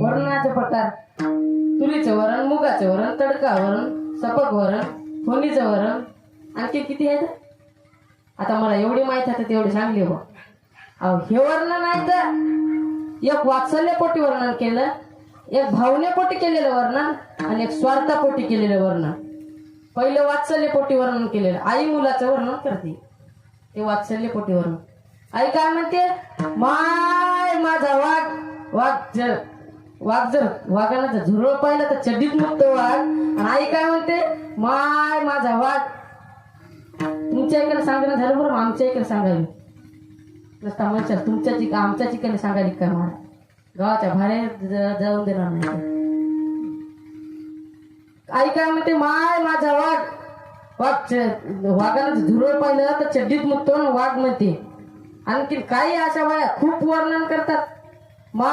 वर्णाचे प्रकार: तुरीचं वरण, मुगाचं वरण, तडका वरण, सपक वरण, फोडणीचं वरण. आणखी किती आहेत? आता मला एवढी माहित आहे तेवढी सांगली हो. अहो हे वर्णन नाही तर एक वात्सल्यपोटी वर्णन केलं, एक भावनेपोटी केलेलं वर्णन आणि एक स्वार्थापोटी केलेलं वर्णन. पहिलं वात्सल्यपोटी वर्णन केलेलं, आई मुलाचं वर्णन करते ते वात्सल्यपोटी वर्णन. आई काय म्हणते? माय माझा वाघ. वाघ जर वाघाला जर झुरळ पाहिलं तर चड्डीत मुततो वाघ. आणि आई काय म्हणते? माय माझा वाघ. तुमच्या इकडे सांगणं झालं बरं, आमच्या इकडे सांगायला नसता म्हणशाल तुमच्या आमच्या ठिकाणी सांगायला काय मला गावाच्या बाहेर जाऊन देणार नाही. आई काय म्हणते? माय माझा वाघ. वाघाला झुरळ पाहिलं तर चड्डीत मुततो वाघ म्हणते. आणखी काही अशा बाया खूप वर्णन करतात. मा